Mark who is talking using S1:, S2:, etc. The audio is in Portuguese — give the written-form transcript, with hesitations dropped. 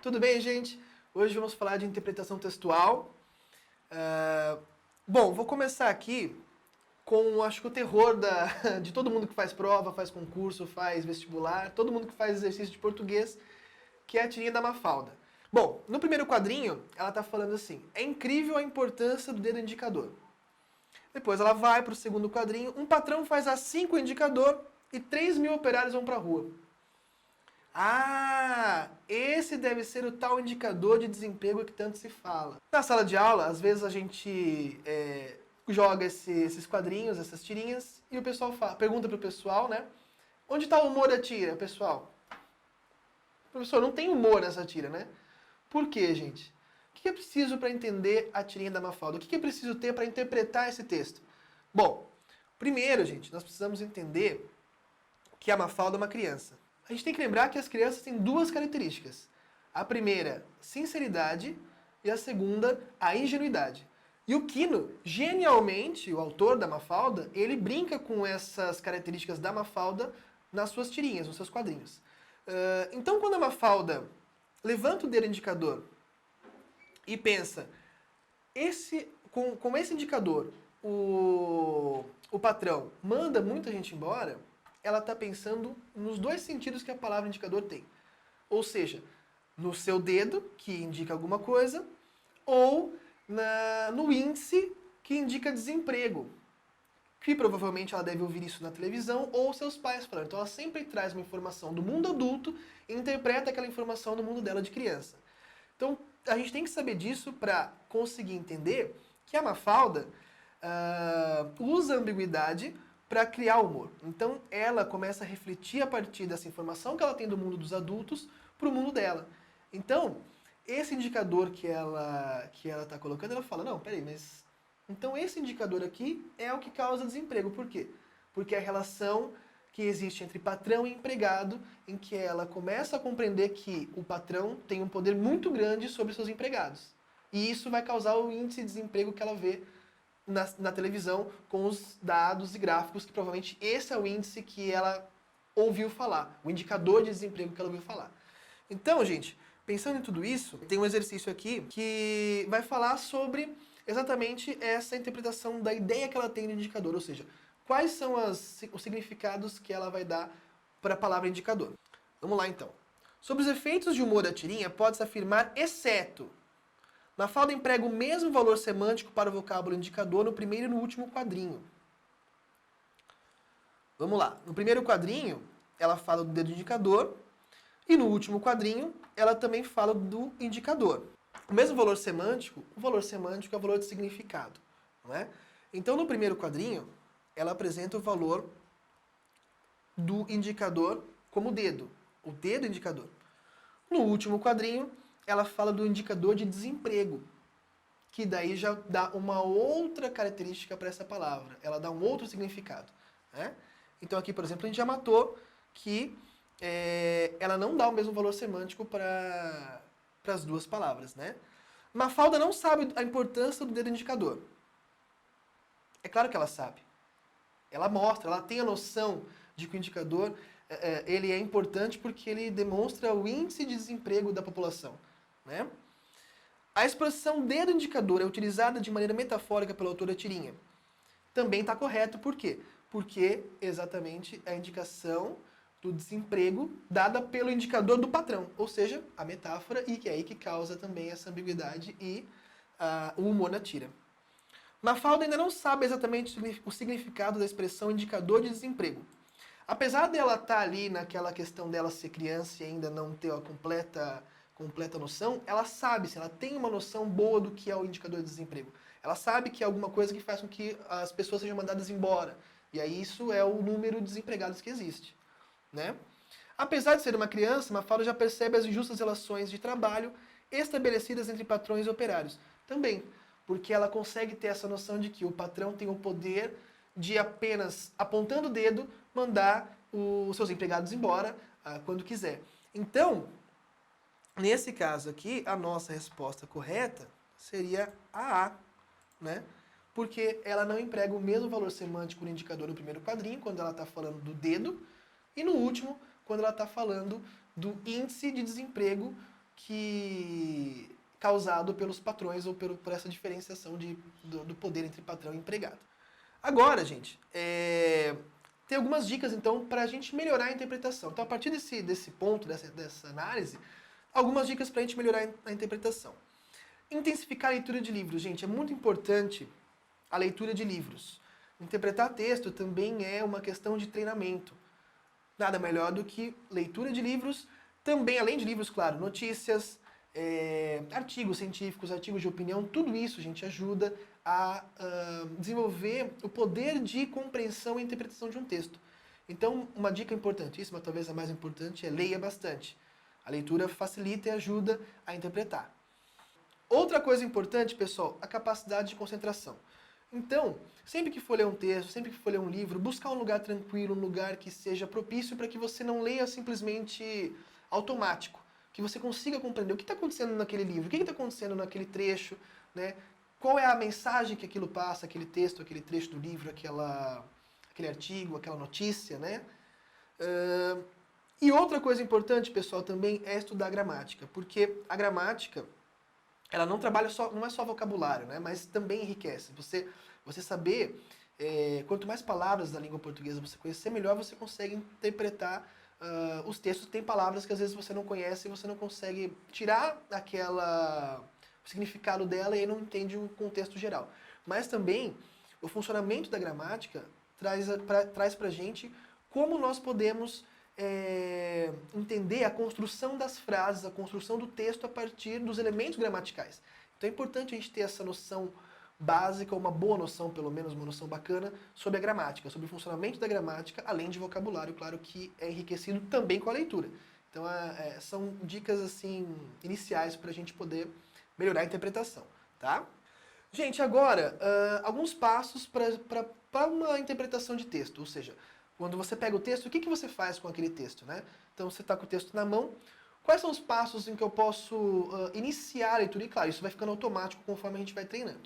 S1: Tudo bem, gente? Hoje vamos falar de interpretação textual. Bom, vou começar aqui com, acho que o terror de todo mundo que faz prova, faz concurso, faz vestibular, todo mundo que faz exercício de português, que é a tirinha da Mafalda. Bom, no primeiro quadrinho, ela está falando assim: é incrível a importância do dedo indicador. Depois ela vai para o segundo quadrinho: um patrão faz assim com o indicador e 3.000 operários vão para a rua. Ah, esse deve ser o tal indicador de desemprego que tanto se fala. Na sala de aula, às vezes a gente joga esses quadrinhos, essas tirinhas, e o pessoal pergunta pro pessoal, né? Onde está o humor da tira, pessoal? Professor, não tem humor nessa tira, né? Por quê, gente? O que é preciso para entender a tirinha da Mafalda? O que é preciso ter para interpretar esse texto? Bom, primeiro, gente, nós precisamos entender que a Mafalda é uma criança. A gente tem que lembrar que as crianças têm duas características. A primeira, sinceridade, e a segunda, a ingenuidade. E o Quino, genialmente, o autor da Mafalda, ele brinca com essas características da Mafalda nas suas tirinhas, nos seus quadrinhos. Então, quando a Mafalda levanta o dedo indicador e pensa, com esse indicador, o patrão manda muita gente embora, ela está pensando nos dois sentidos que a palavra indicador tem. Ou seja, no seu dedo, que indica alguma coisa, ou no índice, que indica desemprego. Que provavelmente ela deve ouvir isso na televisão, ou seus pais falando. Então ela sempre traz uma informação do mundo adulto e interpreta aquela informação no mundo dela de criança. Então a gente tem que saber disso para conseguir entender que a Mafalda usa a ambiguidade para criar humor. Então ela começa a refletir a partir dessa informação que ela tem do mundo dos adultos para o mundo dela. Então, esse indicador que ela está colocando, ela fala, não, peraí, mas então esse indicador aqui é o que causa desemprego. Por quê? Porque é a relação que existe entre patrão e empregado, em que ela começa a compreender que o patrão tem um poder muito grande sobre seus empregados. E isso vai causar o índice de desemprego que ela vê na televisão, com os dados e gráficos, que provavelmente esse é o índice que ela ouviu falar, o indicador de desemprego que ela ouviu falar. Então, gente, pensando em tudo isso, tem um exercício aqui que vai falar sobre exatamente essa interpretação da ideia que ela tem do indicador, ou seja, quais são os significados que ela vai dar para a palavra indicador. Vamos lá, então. Sobre os efeitos de humor da tirinha, pode-se afirmar, exceto... Mafalda emprega o mesmo valor semântico para o vocábulo indicador no primeiro e no último quadrinho. Vamos lá. No primeiro quadrinho, ela fala do dedo indicador, e no último quadrinho, ela também fala do indicador. O mesmo valor semântico, o valor semântico é o valor de significado, não é? Então, no primeiro quadrinho, ela apresenta o valor do indicador como dedo, o dedo indicador. No último quadrinho, ela fala do indicador de desemprego, que daí já dá uma outra característica para essa palavra, ela dá um outro significado, né? Então aqui, por exemplo, a gente já matou que ela não dá o mesmo valor semântico para as duas palavras, né? Mafalda não sabe a importância do dedo indicador. É claro que ela sabe. Ela mostra, ela tem a noção de que o indicador ele é importante porque ele demonstra o índice de desemprego da população, né? A expressão dedo indicador é utilizada de maneira metafórica pela autora Tirinha. Também está correto, por quê? Porque exatamente a indicação do desemprego dada pelo indicador do patrão, ou seja, a metáfora, e que é aí que causa também essa ambiguidade e o humor na tira. Mafalda ainda não sabe exatamente o significado da expressão indicador de desemprego. Apesar dela estar ali naquela questão dela ser criança e ainda não ter a completa noção, ela sabe, ela tem uma noção boa do que é o indicador de desemprego. Ela sabe que é alguma coisa que faz com que as pessoas sejam mandadas embora. E aí isso é o número de desempregados que existe, né? Apesar de ser uma criança, Mafalda já percebe as injustas relações de trabalho estabelecidas entre patrões e operários. Também, porque ela consegue ter essa noção de que o patrão tem o poder de apenas, apontando o dedo, mandar os seus empregados embora quando quiser. Então, nesse caso aqui, a nossa resposta correta seria a A, né? Porque ela não emprega o mesmo valor semântico no indicador no primeiro quadrinho, quando ela está falando do dedo, e no último, quando ela está falando do índice de desemprego causado pelos patrões ou por essa diferenciação do poder entre patrão e empregado. Agora, gente, tem algumas dicas, então, para a gente melhorar a interpretação. Então, a partir desse ponto, dessa análise, algumas dicas para a gente melhorar a interpretação. Intensificar a leitura de livros. Gente, é muito importante a leitura de livros. Interpretar texto também é uma questão de treinamento. Nada melhor do que leitura de livros, também, além de livros, claro, notícias, artigos científicos, artigos de opinião, tudo isso, gente, ajuda a desenvolver o poder de compreensão e interpretação de um texto. Então, uma dica importantíssima, talvez a mais importante, é leia bastante. A leitura facilita e ajuda a interpretar. Outra coisa importante, pessoal, a capacidade de concentração. Então, sempre que for ler um texto, sempre que for ler um livro, buscar um lugar tranquilo, um lugar que seja propício para que você não leia simplesmente automático. Que você consiga compreender o que está acontecendo naquele livro, o que está acontecendo naquele trecho, né? Qual é a mensagem que aquilo passa, aquele texto, aquele trecho do livro, aquele artigo, aquela notícia, né? E outra coisa importante, pessoal, também é estudar gramática, porque a gramática, ela não trabalha não é só vocabulário, né? Mas também enriquece. Você saber, quanto mais palavras da língua portuguesa você conhecer, melhor você consegue interpretar os textos. Tem palavras que às vezes você não conhece e você não consegue tirar o significado dela e aí não entende o contexto geral. Mas também o funcionamento da gramática traz pra gente como nós podemos entender a construção das frases, a construção do texto a partir dos elementos gramaticais. Então é importante a gente ter essa noção básica, uma boa noção, pelo menos uma noção bacana, sobre a gramática, sobre o funcionamento da gramática, além de vocabulário, claro, que é enriquecido também com a leitura. Então são dicas assim iniciais para a gente poder melhorar a interpretação, tá? Gente, agora, alguns passos para uma interpretação de texto, ou seja, quando você pega o texto, o que você faz com aquele texto, né? Então você está com o texto na mão, quais são os passos em que eu posso iniciar a leitura? E claro, isso vai ficando automático conforme a gente vai treinando.